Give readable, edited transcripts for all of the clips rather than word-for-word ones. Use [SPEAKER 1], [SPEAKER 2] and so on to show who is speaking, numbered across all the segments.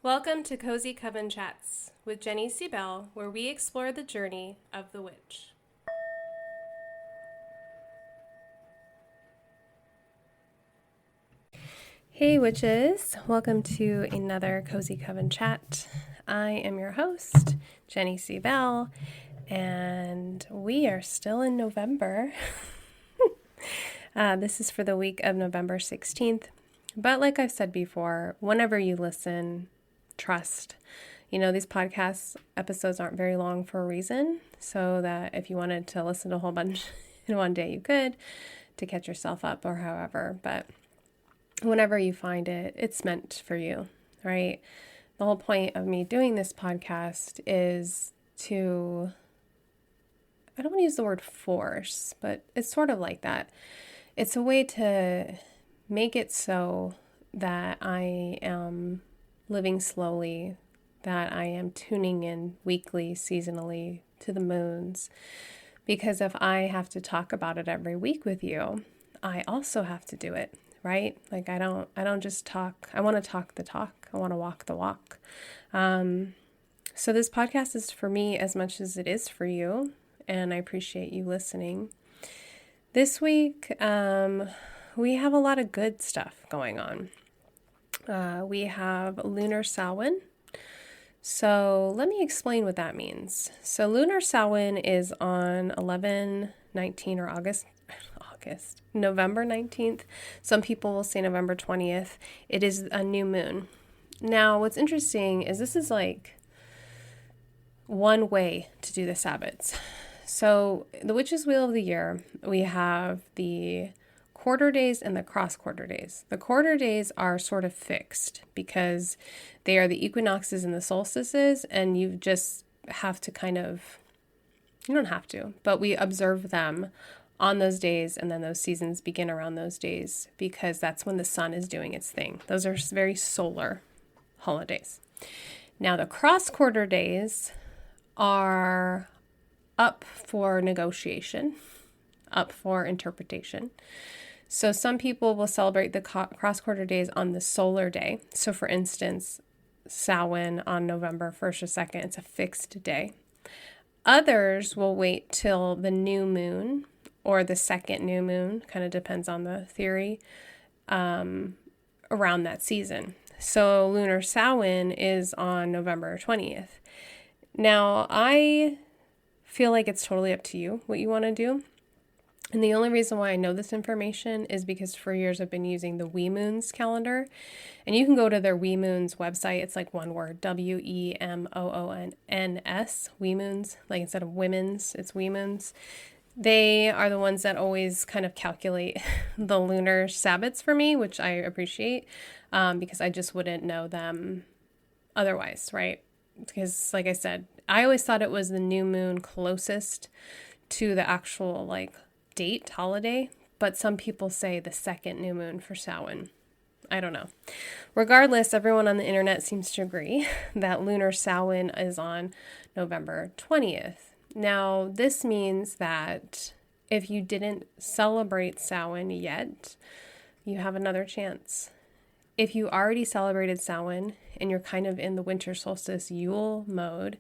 [SPEAKER 1] Welcome to Cozy Coven Chats with Jenny C. Bell, where we explore the journey of the witch. Hey witches, welcome to another Cozy Coven Chat. I am your host, Jenny C. Bell, and we are still in November. This is for the week of November 16th. But like I've said before, whenever you listen, trust. These podcast episodes aren't very long for a reason, so that if you wanted to listen to a whole bunch in one day, you could, to catch yourself up or however. But whenever you find it, it's meant for you, right? The whole point of me doing this podcast is to, I don't want to use the word force, but it's sort of like that. It's a way to make it so that I am living slowly, that I am tuning in weekly, seasonally to the moons. Because if I have to talk about it every week with you, I also have to do it, right? Like I don't just talk. I want to talk the talk. I want to walk the walk. So this podcast is for me as much as it is for you, and I appreciate you listening. This week, we have a lot of good stuff going on. We have lunar Samhain. So let me explain what that means. So lunar Samhain is on 11/19 or November 19th. Some people will say November 20th. It is a new moon. Now, what's interesting is this is like one way to do the Sabbats. So the Witch's Wheel of the Year, we have the quarter days and the cross quarter days. The quarter days are sort of fixed because they are the equinoxes and the solstices, and you just have to you don't have to, but we observe them on those days, and then those seasons begin around those days because that's when the sun is doing its thing. Those are very solar holidays. Now the cross quarter days are up for negotiation, up for interpretation. So some people will celebrate the cross-quarter days on the solar day. So for instance, Samhain on November 1st or 2nd, it's a fixed day. Others will wait till the new moon or the second new moon, kind of depends on the theory, around that season. So lunar Samhain is on November 20th. Now, I feel like it's totally up to you what you want to do. And the only reason why I know this information is because for years I've been using the WeMoons calendar. And you can go to their WeMoons website. It's like one word, WeMoons, WeMoons. Like instead of women's, it's WeMoons. They are the ones that always kind of calculate the lunar Sabbats for me, which I appreciate because I just wouldn't know them otherwise, right? Because like I said, I always thought it was the new moon closest to the actual date, holiday, but some people say the second new moon for Samhain. I don't know. Regardless, everyone on the internet seems to agree that lunar Samhain is on November 20th. Now, this means that if you didn't celebrate Samhain yet, you have another chance. If you already celebrated Samhain and you're kind of in the winter solstice Yule mode,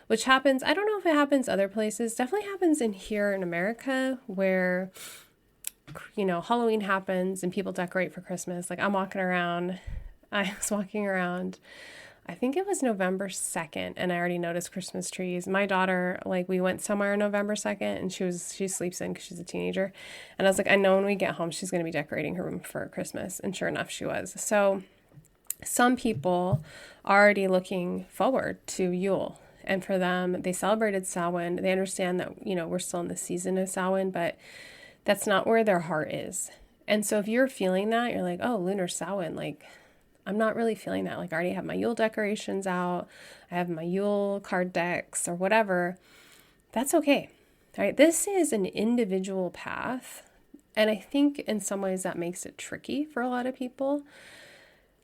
[SPEAKER 1] which happens, I don't know if it happens other places, definitely happens in here in America where, Halloween happens and people decorate for Christmas. I was walking around, I think it was November 2nd, and I already noticed Christmas trees. My daughter, we went somewhere on November 2nd, and she sleeps in because she's a teenager. And I was like, I know when we get home, she's going to be decorating her room for Christmas. And sure enough, she was. So some people are already looking forward to Yule. And for them, they celebrated Samhain. They understand that, we're still in the season of Samhain, but that's not where their heart is. And so if you're feeling that, you're like, oh, lunar Samhain, I'm not really feeling that. I already have my Yule decorations out. I have my Yule card decks or whatever. That's okay. All right. This is an individual path. And I think in some ways that makes it tricky for a lot of people.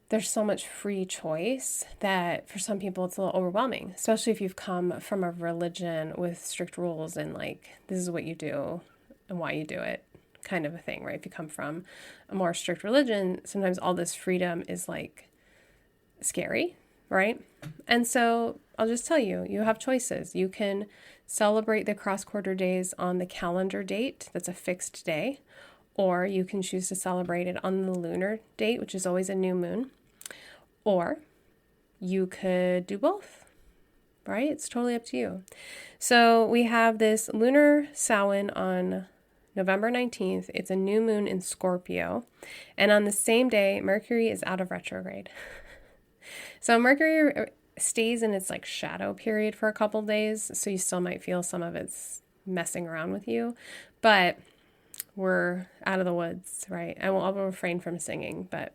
[SPEAKER 1] There's so much free choice that for some people it's a little overwhelming, especially if you've come from a religion with strict rules and this is what you do and why you do it kind of a thing, right? If you come from a more strict religion, sometimes all this freedom is scary, right? And so I'll just tell you, you have choices. You can celebrate the cross quarter days on the calendar date, that's a fixed day, or you can choose to celebrate it on the lunar date, which is always a new moon, or you could do both, right? It's totally up to you. So we have this lunar Samhain on November 19th. It's a new moon in Scorpio. And on the same day, Mercury is out of retrograde. So Mercury stays in its like shadow period for a couple days. So you still might feel some of it's messing around with you. But we're out of the woods, right? I'll refrain from singing. But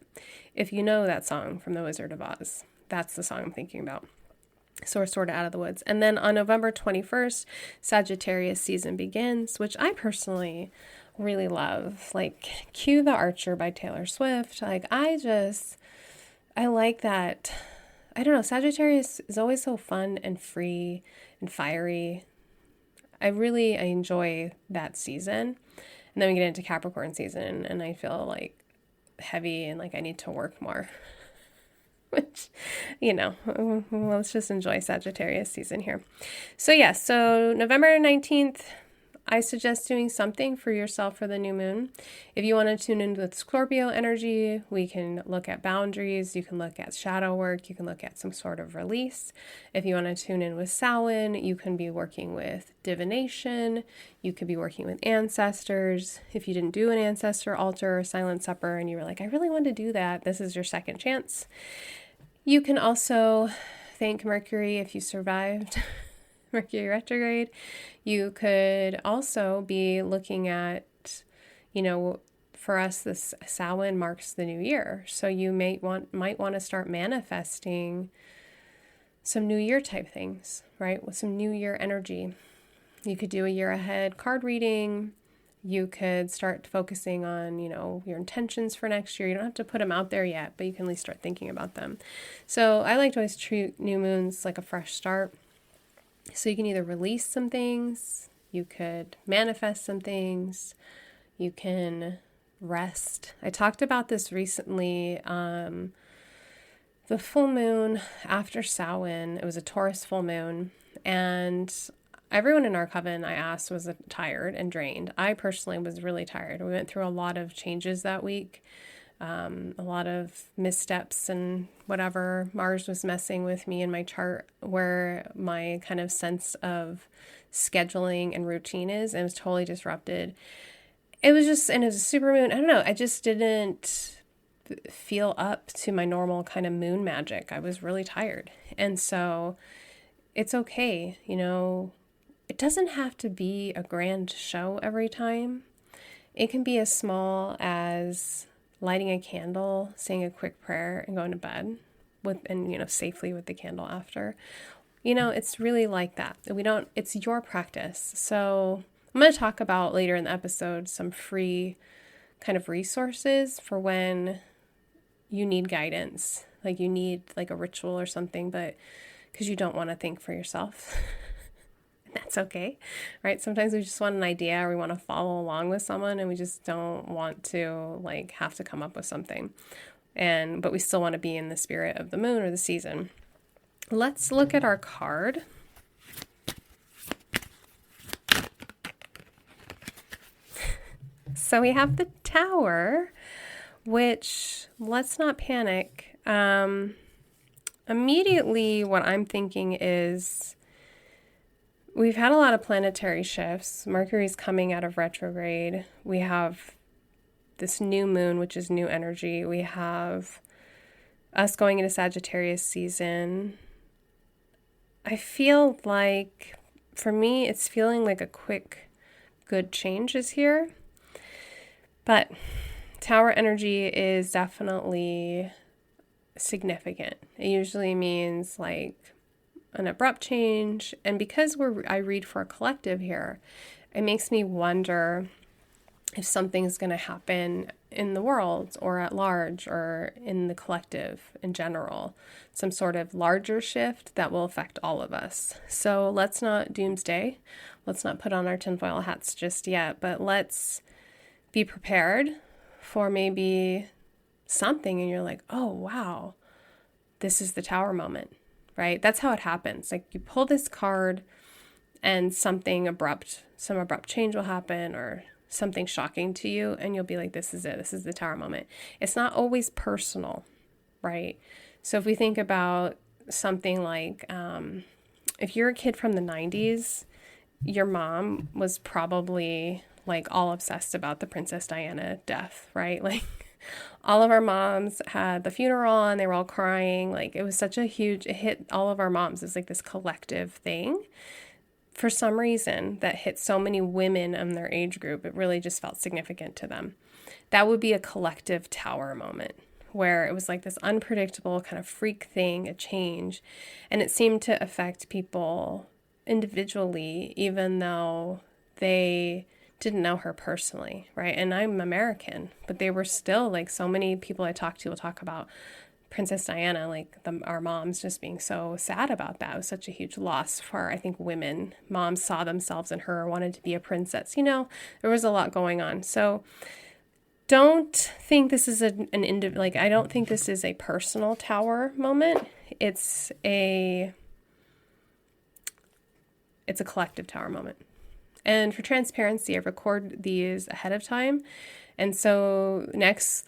[SPEAKER 1] if you know that song from The Wizard of Oz, that's the song I'm thinking about. So we're sort of out of the woods. And then on November 21st, Sagittarius season begins, which I personally really love. Like, Cue the Archer by Taylor Swift. Like, I like that. I don't know, Sagittarius is always so fun and free and fiery. I enjoy that season. And then we get into Capricorn season and I feel like heavy and like I need to work more. Which, let's just enjoy Sagittarius season here. So November 19th, I suggest doing something for yourself for the new moon. If you want to tune in with Scorpio energy, we can look at boundaries, you can look at shadow work, you can look at some sort of release. If you want to tune in with Samhain, you can be working with divination, you could be working with ancestors. If you didn't do an ancestor altar or silent supper and you were like, I really want to do that, this is your second chance. You can also thank Mercury if you survived Mercury retrograde. You could also be looking at, for us, this Samhain marks the new year. So you might want to start manifesting some new year type things, right? With some new year energy. You could do a year ahead card reading. You could start focusing on, your intentions for next year. You don't have to put them out there yet, but you can at least start thinking about them. So I like to always treat new moons like a fresh start. So you can either release some things, you could manifest some things, you can rest. I talked about this recently. The full moon after Samhain, it was a Taurus full moon, and everyone in our coven, I asked, was tired and drained. I personally was really tired. We went through a lot of changes that week, a lot of missteps and whatever. Mars was messing with me in my chart where my kind of sense of scheduling and routine is, and it was totally disrupted. It was a super moon. I don't know. I just didn't feel up to my normal kind of moon magic. I was really tired. And so it's okay. It doesn't have to be a grand show every time. It can be as small as lighting a candle, saying a quick prayer, and going to bed safely with the candle after. It's really like that. It's your practice. So I'm going to talk about later in the episode some free kind of resources for when you need guidance, like you need like a ritual or something, but because you don't want to think for yourself. That's okay, right? Sometimes we just want an idea or we want to follow along with someone and we just don't want to have to come up with something. But we still want to be in the spirit of the moon or the season. Let's look at our card. So we have the Tower, which, let's not panic. Immediately what I'm thinking is, we've had a lot of planetary shifts. Mercury's coming out of retrograde. We have this new moon, which is new energy. We have us going into Sagittarius season. I feel like, for me, it's feeling like a quick, good change is here. But Tower energy is definitely significant. It usually means an abrupt change. And because I read for a collective here, it makes me wonder if something's going to happen in the world or at large or in the collective in general, some sort of larger shift that will affect all of us. So let's not doomsday. Let's not put on our tinfoil hats just yet, but let's be prepared for maybe something and you're like, oh, wow, this is the tower moment, right? That's how it happens. Like you pull this card and some abrupt change will happen, or something shocking to you, and you'll be like, this is it. This is the tower moment. It's not always personal, right? So if we think about something like, if you're a kid from the 90s, your mom was probably like all obsessed about the Princess Diana death, right? Like all of our moms had the funeral and they were all crying. Like it was such a huge, it hit all of our moms. It's like this collective thing. For some reason that hit so many women in their age group, it really just felt significant to them. That would be a collective tower moment where it was like this unpredictable kind of freak thing, a change, and it seemed to affect people individually, even though they didn't know her personally, right? And I'm American, but they were still like, so many people I talk to will talk about Princess Diana, like our moms just being so sad about that. It was such a huge loss for, I think, women. Moms saw themselves in her, wanted to be a princess. There was a lot going on. So don't think this is I don't think this is a personal tower moment. It's a collective tower moment. And for transparency, I record these ahead of time. And so next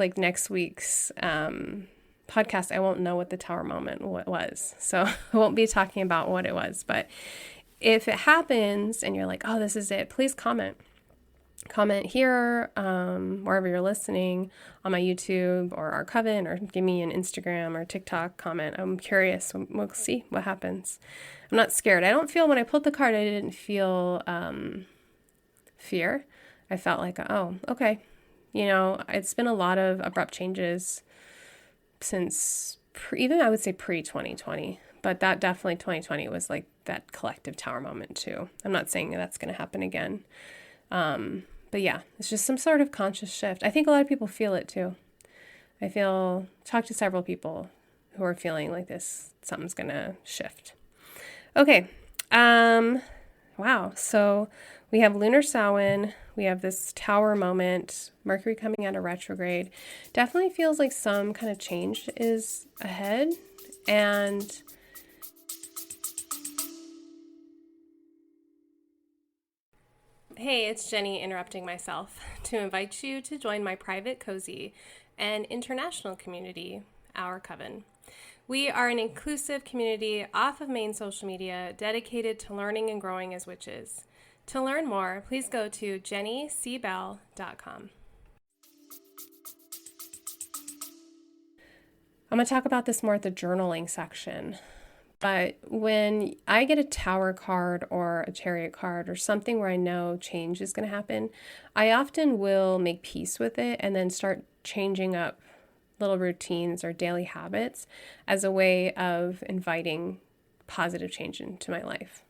[SPEAKER 1] week's podcast, I won't know what the tower moment was. So I won't be talking about what it was. But if it happens and you're like, oh, this is it, please comment. Comment here, wherever you're listening, on my YouTube or our Coven, or give me an Instagram or TikTok comment. I'm curious. We'll see what happens. I'm not scared. I don't feel, when I pulled the card, I didn't feel fear. I felt like, oh, okay. It's been a lot of abrupt changes since even I would say pre-2020, but that definitely 2020 was like that collective tower moment too. I'm not saying that's going to happen again. But yeah, it's just some sort of conscious shift. I think a lot of people feel it too. Talk to several people who are feeling like this, something's going to shift. Okay. Wow. So we have lunar Samhain. We have this tower moment, Mercury coming out of retrograde. Definitely feels like some kind of change is ahead. And hey, it's Jenny interrupting myself to invite you to join my private, cozy, and international community, Our Coven. We are an inclusive community off of main social media dedicated to learning and growing as witches. To learn more, please go to jennycbell.com. I'm going to talk about this more at the journaling section. But when I get a tower card or a chariot card or something where I know change is going to happen, I often will make peace with it and then start changing up little routines or daily habits as a way of inviting positive change into my life.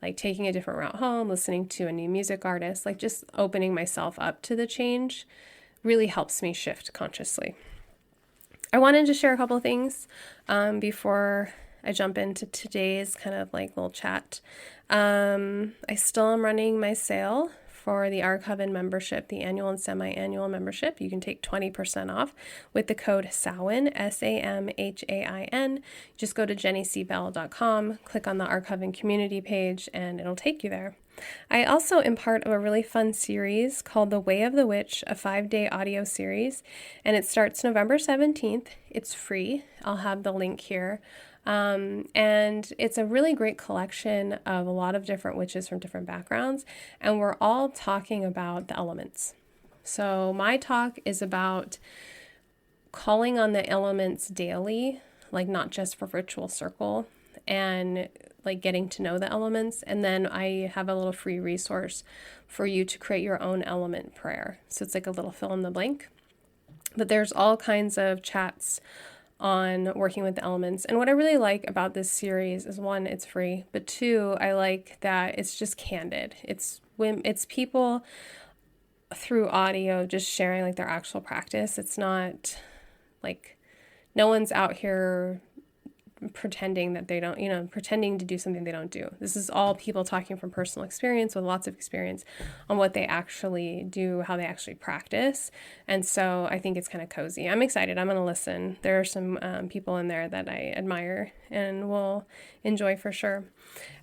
[SPEAKER 1] Like taking a different route home, listening to a new music artist, like just opening myself up to the change really helps me shift consciously. I wanted to share a couple of things before I jump into today's kind of like little chat. I still am running my sale for the Our Coven membership, the annual and semi-annual membership. You can take 20% off with the code SAMHAIN, SAMHAIN. Just go to jennycbell.com, click on the Our Coven community page, and it'll take you there. I also am part of a really fun series called The Way of the Witch, a 5-day audio series, and it starts November 17th. It's free. I'll have the link here. And it's a really great collection of a lot of different witches from different backgrounds, and we're all talking about the elements. So my talk is about calling on the elements daily, like not just for Ritual Circle, and like getting to know the elements. And then I have a little free resource for you to create your own element prayer. So it's like a little fill in the blank. But there's all kinds of chats on working with the elements. And what I really like about this series is, one, it's free, but two, I like that it's just candid. It's people through audio just sharing like their actual practice. It's not like, no one's out here pretending that they don't, pretending to do something they don't do. This is all people talking from personal experience with lots of experience on what they actually do, how they actually practice. And so I think it's kind of cozy. I'm excited. I'm going to listen. There are some people in there that I admire and will enjoy for sure.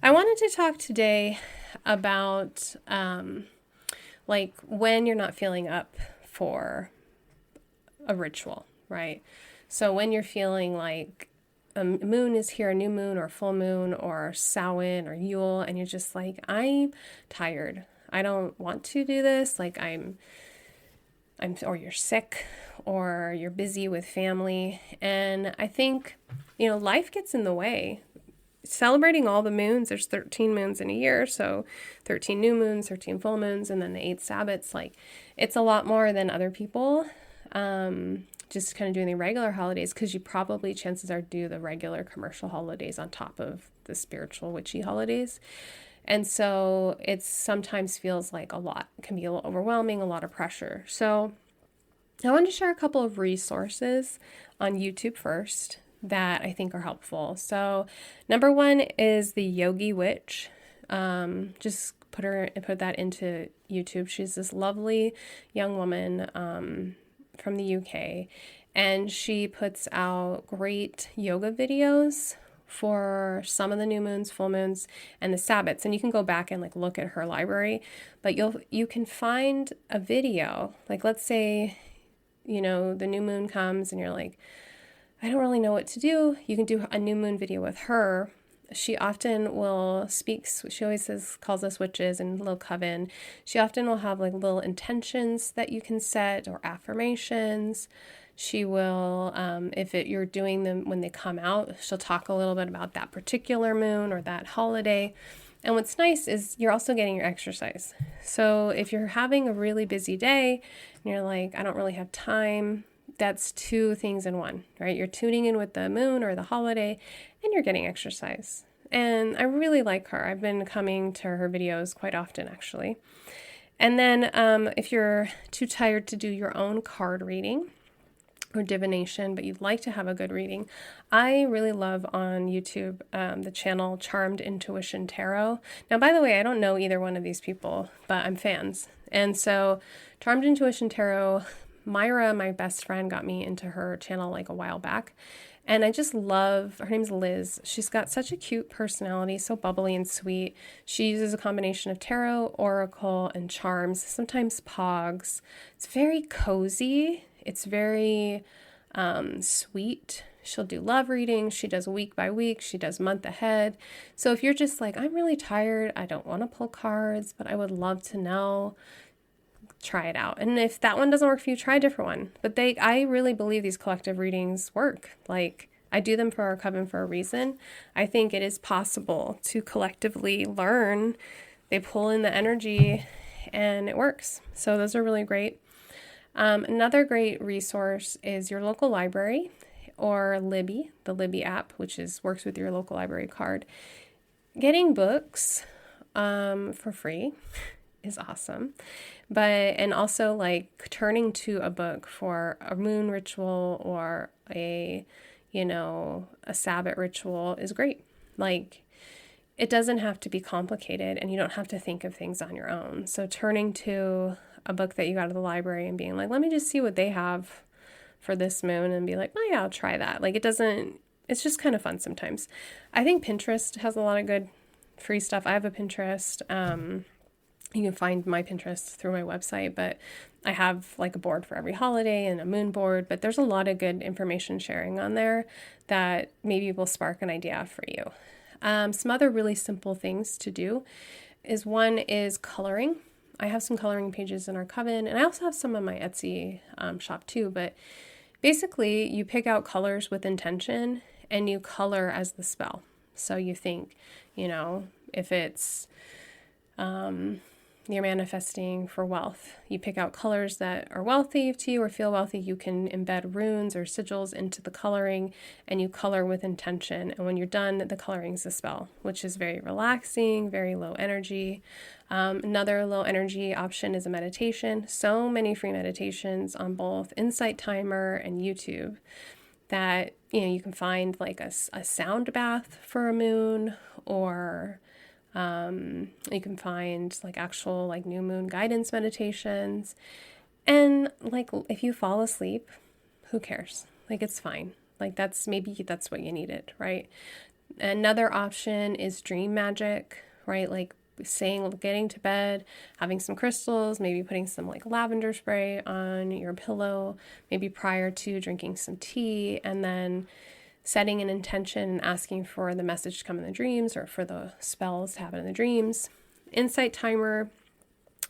[SPEAKER 1] I wanted to talk today about like when you're not feeling up for a ritual, right? So when you're feeling like a moon is here, a new moon or full moon or Samhain or Yule, and you're just like, I'm tired. I don't want to do this. Like or you're sick or you're busy with family. And I think, life gets in the way. Celebrating all the moons, there's 13 moons in a year, so 13 new moons, 13 full moons, and then the 8 Sabbats, like it's a lot more than other people. Just kind of doing the regular holidays, because you probably, chances are, do the regular commercial holidays on top of the spiritual witchy holidays. And so it sometimes feels like a lot. It can be a little overwhelming, a lot of pressure. So I wanted to share a couple of resources on YouTube first that I think are helpful. So number one is the Yogi Witch. Just put that into YouTube. She's this lovely young woman from the UK, and she puts out great yoga videos for some of the new moons, full moons, and the Sabbats. And you can go back and like look at her library, but you can find a video. Like, let's say, the new moon comes and you're like, I don't really know what to do. You can do a new moon video with her. She often will speak, she always calls us witches and little coven. She often will have like little intentions that you can set or affirmations. She will, you're doing them when they come out, she'll talk a little bit about that particular moon or that holiday. And what's nice is you're also getting your exercise. So if you're having a really busy day and you're like, I don't really have time, that's 2 things in one, right? You're tuning in with the moon or the holiday and you're getting exercise. And I really like her. I've been coming to her videos quite often, actually. And then if you're too tired to do your own card reading or divination, but you'd like to have a good reading, I really love on YouTube the channel Charmed Intuition Tarot. Now, by the way, I don't know either one of these people, but I'm fans. And so Charmed Intuition Tarot, Myra, my best friend, got me into her channel like a while back. And I just love, her name's Liz. She's got such a cute personality, so bubbly and sweet. She uses a combination of tarot, oracle, and charms, sometimes pogs. It's very cozy. It's very sweet. She'll do love readings. She does week by week. She does month ahead. So if you're just like, I'm really tired, I don't want to pull cards, but I would love to know, try it out. And if that one doesn't work for you, try a different one. But I really believe these collective readings work. Like, I do them for our coven for a reason. I think it is possible to collectively learn. They pull in the energy and it works. So those are really great. Another great resource is your local library or Libby, the Libby app, which works with your local library card. Getting books for free is awesome. And also like turning to a book for a moon ritual or a Sabbath ritual is great. Like, it doesn't have to be complicated and you don't have to think of things on your own. So turning to a book that you got at the library and being like, let me just see what they have for this moon and be like, oh yeah, I'll try that. Like, it's just kind of fun sometimes. I think Pinterest has a lot of good free stuff. I have a Pinterest. You can find my Pinterest through my website, but I have like a board for every holiday and a moon board, but there's a lot of good information sharing on there that maybe will spark an idea for you. Some other really simple things to do one is coloring. I have some coloring pages in our coven, and I also have some on my Etsy shop too, but basically you pick out colors with intention and you color as the spell. So you think, if it's you're manifesting for wealth, you pick out colors that are wealthy to you or feel wealthy. You can embed runes or sigils into the coloring and you color with intention. And when you're done, the coloring's a spell, which is very relaxing, very low energy. Another low energy option is a meditation. So many free meditations on both Insight Timer and YouTube that you can find like a sound bath for a moon, or you can find like actual like new moon guidance meditations. And like if you fall asleep, who cares? Like it's fine. Like that's what you needed, right? Another option is dream magic, right? Like getting to bed, having some crystals, maybe putting some like lavender spray on your pillow, maybe prior to drinking some tea, and then setting an intention and asking for the message to come in the dreams, or for the spells to happen in the dreams. Insight timer,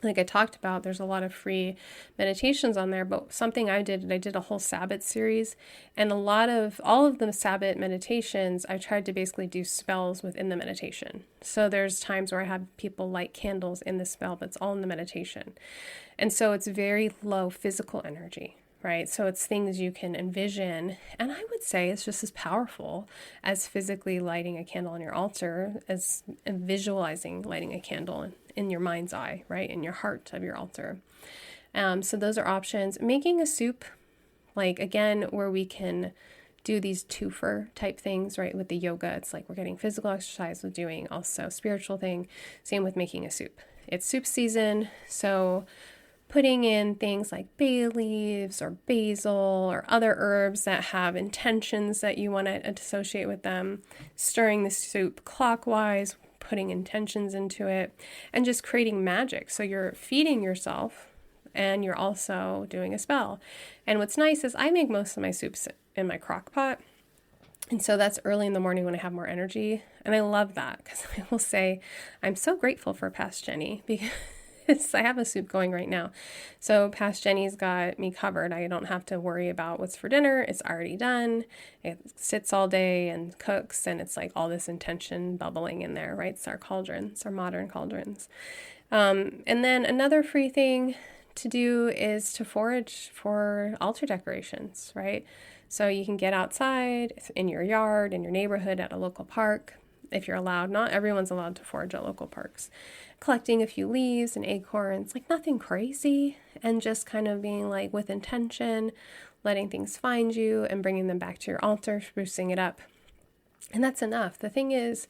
[SPEAKER 1] like I talked about, there's a lot of free meditations on there, but something I did a whole Sabbath series, and all of the Sabbath meditations, I tried to basically do spells within the meditation. So there's times where I have people light candles in the spell, but it's all in the meditation. And so it's very low physical energy, right? So it's things you can envision. And I would say it's just as powerful as physically lighting a candle on your altar, as visualizing lighting a candle in your mind's eye, right? In your heart of your altar. So those are options. Making a soup, like again, where we can do these twofer type things, right? With the yoga, it's like we're getting physical exercise with doing also spiritual thing. Same with making a soup. It's soup season, so putting in things like bay leaves or basil or other herbs that have intentions that you want to associate with them, stirring the soup clockwise, putting intentions into it, and just creating magic. So you're feeding yourself and you're also doing a spell. And what's nice is I make most of my soups in my crock pot. And so that's early in the morning when I have more energy. And I love that, because I will say I'm so grateful for Past Jenny, because I have a soup going right now. So Past Jenny's got me covered. I don't have to worry about what's for dinner. It's already done. It sits all day and cooks, and it's like all this intention bubbling in there, right? It's our cauldrons, our modern cauldrons. And then another free thing to do is to forage for altar decorations, right? So you can get outside in your yard, in your neighborhood, at a local park, if you're allowed. Not everyone's allowed to forage at local parks. Collecting a few leaves and acorns, like nothing crazy, and just kind of being like with intention, letting things find you and bringing them back to your altar, sprucing it up. And that's enough. The thing is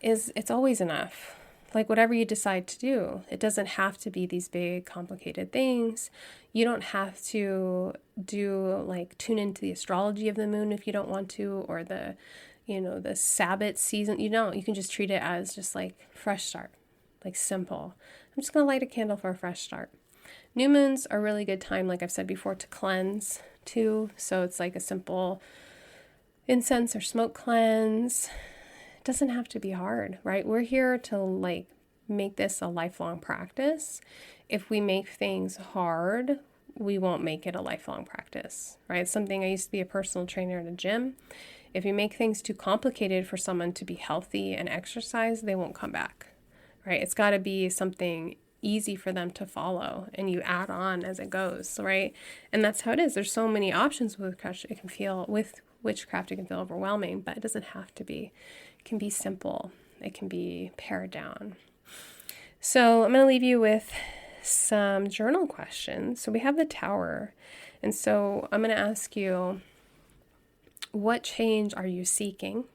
[SPEAKER 1] it's always enough. Like whatever you decide to do, it doesn't have to be these big, complicated things. You don't have to tune into the astrology of the moon if you don't want to, or the Sabbath season. You can just treat it as just like fresh start, like simple. I'm just going to light a candle for a fresh start. New moons are a really good time, like I've said before, to cleanse too. So it's like a simple incense or smoke cleanse. It doesn't have to be hard, right? We're here to like make this a lifelong practice. If we make things hard, we won't make it a lifelong practice, right? It's something I used to be a personal trainer at a gym. If you make things too complicated for someone to be healthy and exercise, they won't come back, right? It's got to be something easy for them to follow, and you add on as it goes, right? And that's how it is. There's so many options with witchcraft. With witchcraft, it can feel overwhelming, but it doesn't have to be. It can be simple. It can be pared down. So I'm going to leave you with some journal questions. So we have the Tower. And so I'm going to ask you, what change are you seeking?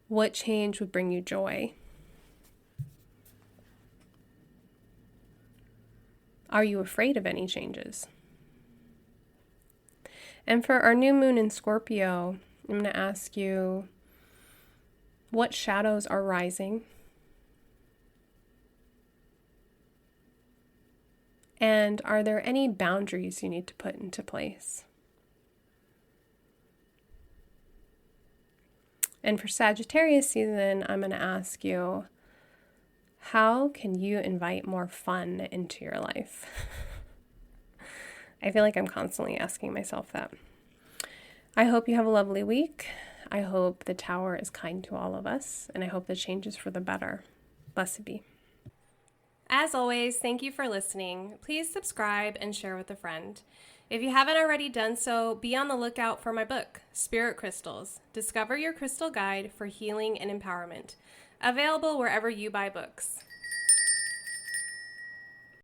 [SPEAKER 1] What change would bring you joy? Are you afraid of any changes? And for our new moon in Scorpio, I'm going to ask you, what shadows are rising? And are there any boundaries you need to put into place? And for Sagittarius season, I'm going to ask you, how can you invite more fun into your life? I feel like I'm constantly asking myself that. I hope you have a lovely week. I hope the Tower is kind to all of us, and I hope the change is for the better. Blessed be. As always, thank you for listening. Please subscribe and share with a friend. If you haven't already done so, be on the lookout for my book, Spirit Crystals. Discover your crystal guide for healing and empowerment. Available wherever you buy books.